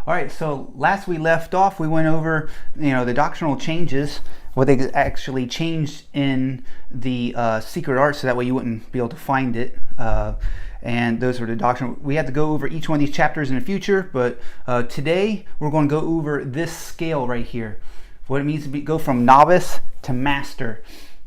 All right, so last we left off, we went over, the doctrinal changes, what they actually changed in the secret art, so that way you wouldn't be able to find it. And those were the doctrinal. We had to go over each one of these chapters in the future, but today we're going to go over this scale right here, what it means to go from novice to master.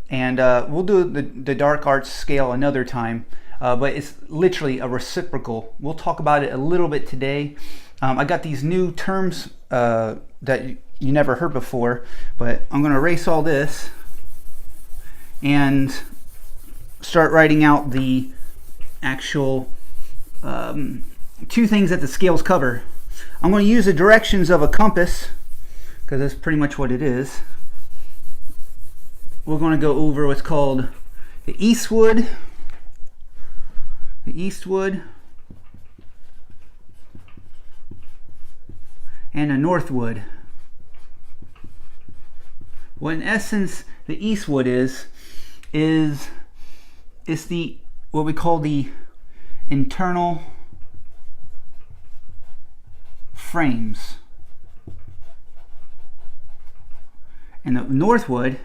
And we'll do the dark arts scale another time, but it's literally a reciprocal. We'll talk about it a little bit today. I got these new terms that you never heard before, but I'm going to erase all this and start writing out the actual two things that the scales cover. I'm going to use the directions of a compass because that's pretty much what it is. We're going to go over what's called the eastward, and a northward. What in essence the eastward is the what we call the internal frames, and the northward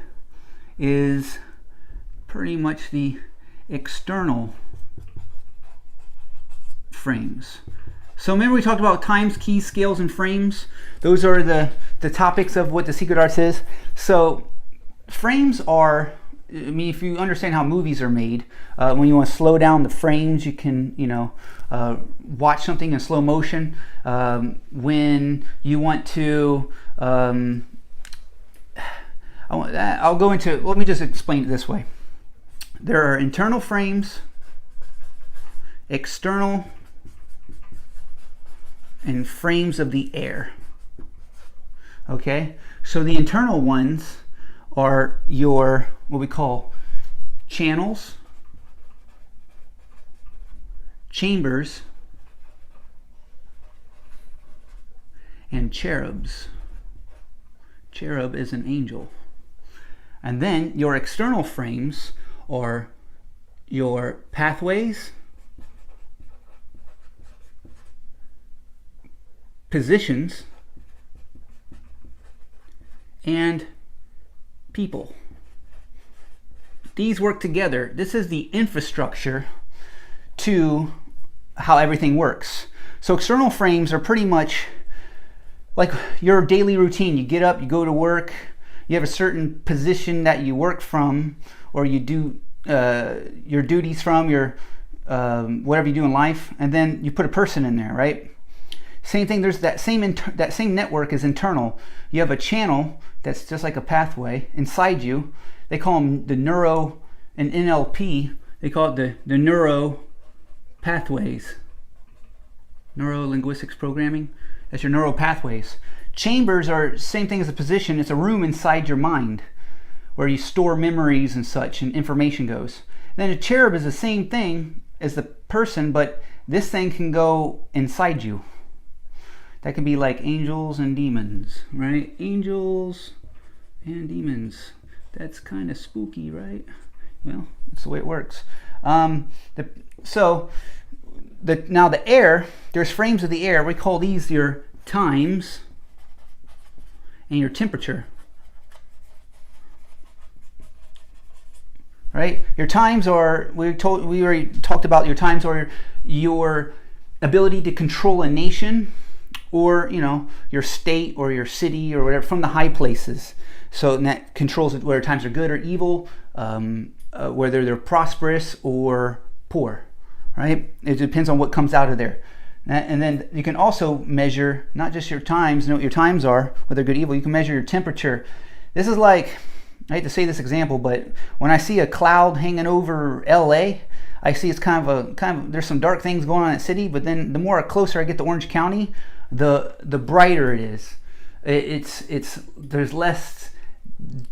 is pretty much the external frames. So remember we talked about times, keys, scales, and frames? Those are the topics of what the secret arts is. So frames are, if you understand how movies are made, when you want to slow down the frames, you can, watch something in slow motion. When you want to, I'll go into, let me just explain it this way. There are internal frames, external, and frames of the air. Okay, so the internal ones are your, what we call channels, chambers, and cherubs. Cherub is an angel. And then your external frames are your pathways, positions, and people. These work together. This is the infrastructure to how everything works. So external frames are pretty much like your daily routine. You get up, you go to work, you have a certain position that you work from, or you do your duties from, your whatever you do in life, and then you put a person in there, right? Same thing, there's that same network is internal. You have a channel that's just like a pathway inside you. They call them the neuro, and NLP, they call it the neuro pathways. Neuro-linguistics programming, that's your neural pathways. Chambers are same thing as a position. It's a room inside your mind where you store memories and such, and information goes. Then a cherub is the same thing as the person, but this thing can go inside you. That can be like angels and demons, right? Angels and demons. That's kind of spooky, right? Well, that's the way it works. Now the air, there's frames of the air. We call these your times and your temperature. Right? Your times are, we already talked about your times are your ability to control a nation, or your state or your city or whatever, from the high places. So that controls whether times are good or evil, whether they're prosperous or poor, right? It depends on what comes out of there. And then you can also measure not just your times, know what your times are, whether good or evil. You can measure your temperature. This is like, I hate to say this example, but when I see a cloud hanging over LA, I see it's kind of there's some dark things going on in that city, but then the more closer I get to Orange County, the brighter it is. There's less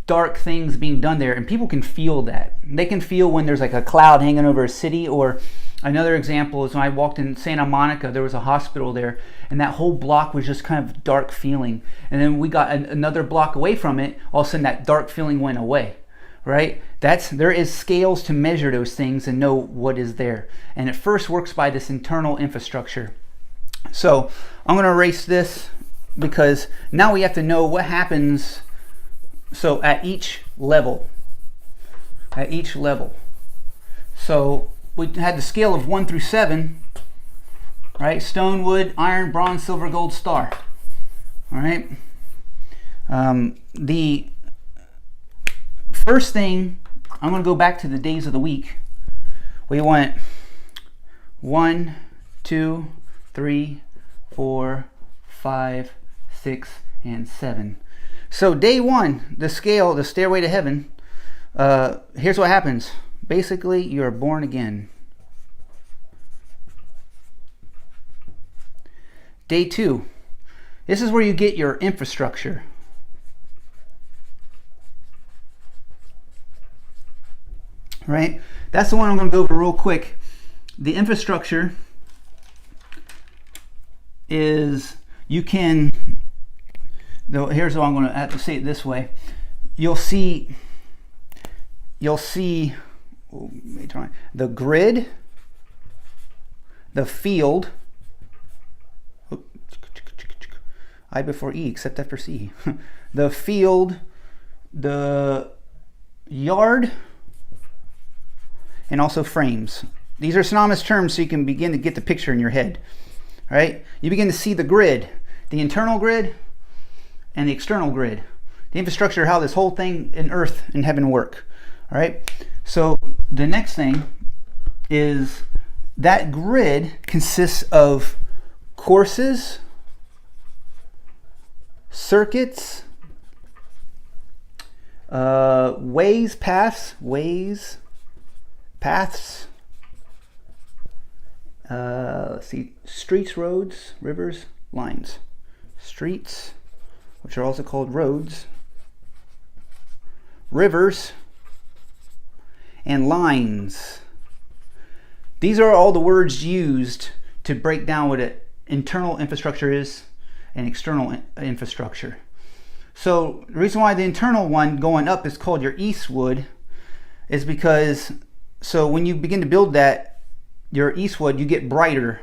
dark things being done there, and people can feel that. They can feel when there's like a cloud hanging over a city. Or another example is when I walked in Santa Monica, there was a hospital there, and that whole block was just kind of dark feeling. And then we got another block away from it, all of a sudden that dark feeling went away. Right? There is scales to measure those things and know what is there. And it first works by this internal infrastructure. So I'm going to erase this because now we have to know what happens. So at each level, so we had the scale of 1 through 7, right? Stone, wood, iron, bronze, silver, gold, star. All right. The first thing, I'm going to go back to the days of the week. We went 1, 2, 3, 4, 5, 6, and 7. So day 1, the scale, the stairway to heaven, here's what happens. Basically, you're born again. Day 2, this is where you get your infrastructure. Right? That's the one I'm going to go over real quick. The infrastructure is, you can, here's how I'm going to have to say it this way. You'll see the grid, the field, I before E except after C, the field, the yard, and also frames. These are synonymous terms so you can begin to get the picture in your head. All right? You begin to see the grid, the internal grid and the external grid. The infrastructure, how this whole thing in earth and heaven work. All right? So the next thing is that grid consists of courses, circuits, ways, paths, let's see, streets, roads, rivers, lines. Streets, which are also called roads, rivers, and lines. These are all the words used to break down what an internal infrastructure is and external infrastructure. So the reason why the internal one going up is called your eastwood is because, so when you begin to build that, your eastwood, you get brighter.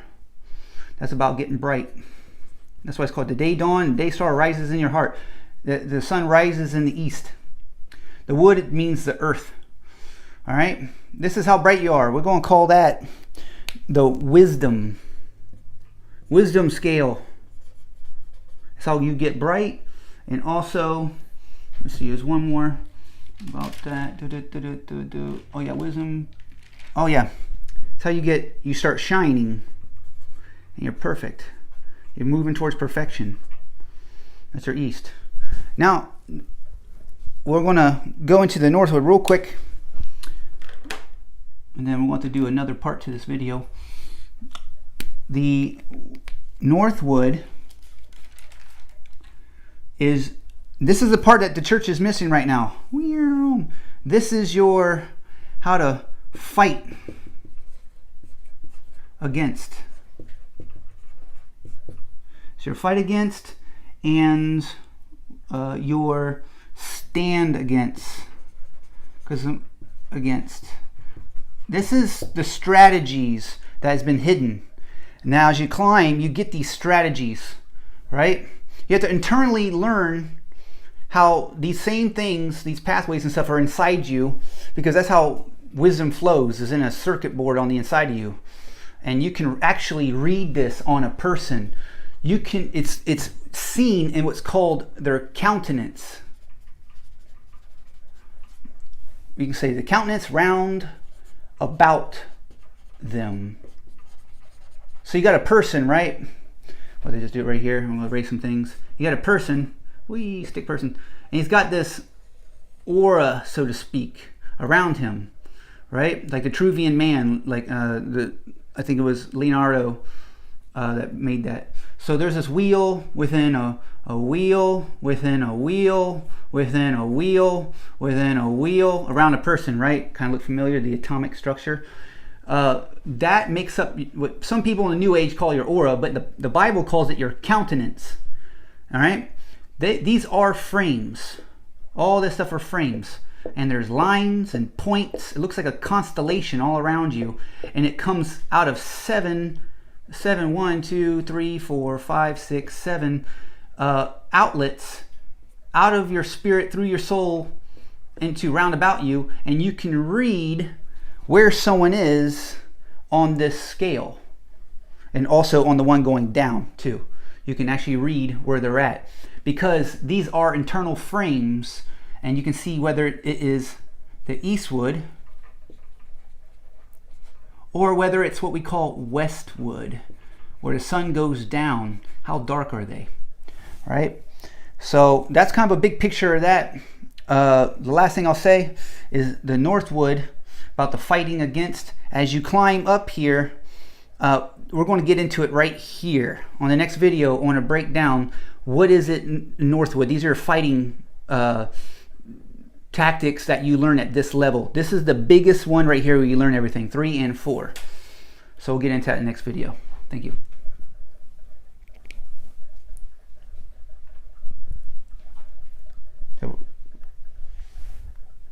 That's about getting bright. That's why it's called the day dawn. The day star rises in your heart. The sun rises in the east. The wood means the earth. All right. This is how bright you are. We're going to call that the wisdom scale. That's how you get bright. And also, let's see, there's one more about that. Oh yeah, wisdom. Oh yeah. It's how you start shining and you're perfect. You're moving towards perfection. That's your east. Now, we're going to go into the northwood real quick. And then we want to do another part to this video. The northwood is, this is the part that the church is missing right now. This is your, how to fight against. So your fight against and your stand against. This is the strategies that has been hidden. Now as you climb, you get these strategies, right? You have to internally learn how these same things, these pathways and stuff are inside you, because that's how wisdom flows, is in a circuit board on the inside of you. And you can actually read this on a person. You can, it's seen in what's called their countenance. You can say the countenance round about them. So you got a person, right? Well, they just do it right here. I'm going to erase some things. You got a person, stick person, and he's got this aura, so to speak, around him, right? Like the Vitruvian Man, like I think it was Leonardo that made that. So there's this wheel within a wheel within a wheel within a wheel within a wheel around a person, right? Kind of look familiar, the atomic structure. That makes up what some people in the New Age call your aura, but the Bible calls it your countenance. All right? These are frames. All this stuff are frames. And there's lines and points. It looks like a constellation all around you. And it comes out of 7 7, 1, 2, 3, 4, 5, 6, 7 outlets out of your spirit through your soul into round about you, and you can read where someone is on this scale, and also on the one going down too. You can actually read where they're at, because these are internal frames, and you can see whether it is the eastwood or whether it's what we call westwood, where the sun goes down. How dark are they? Right? So that's kind of a big picture of that. The last thing I'll say is the northwood, about the fighting against. As you climb up here, we're going to get into it right here. On the next video, I want to break down what is it northwood. These are fighting tactics that you learn at this level. This is the biggest one right here where you learn everything, 3 and 4. So we'll get into that in the next video. Thank you.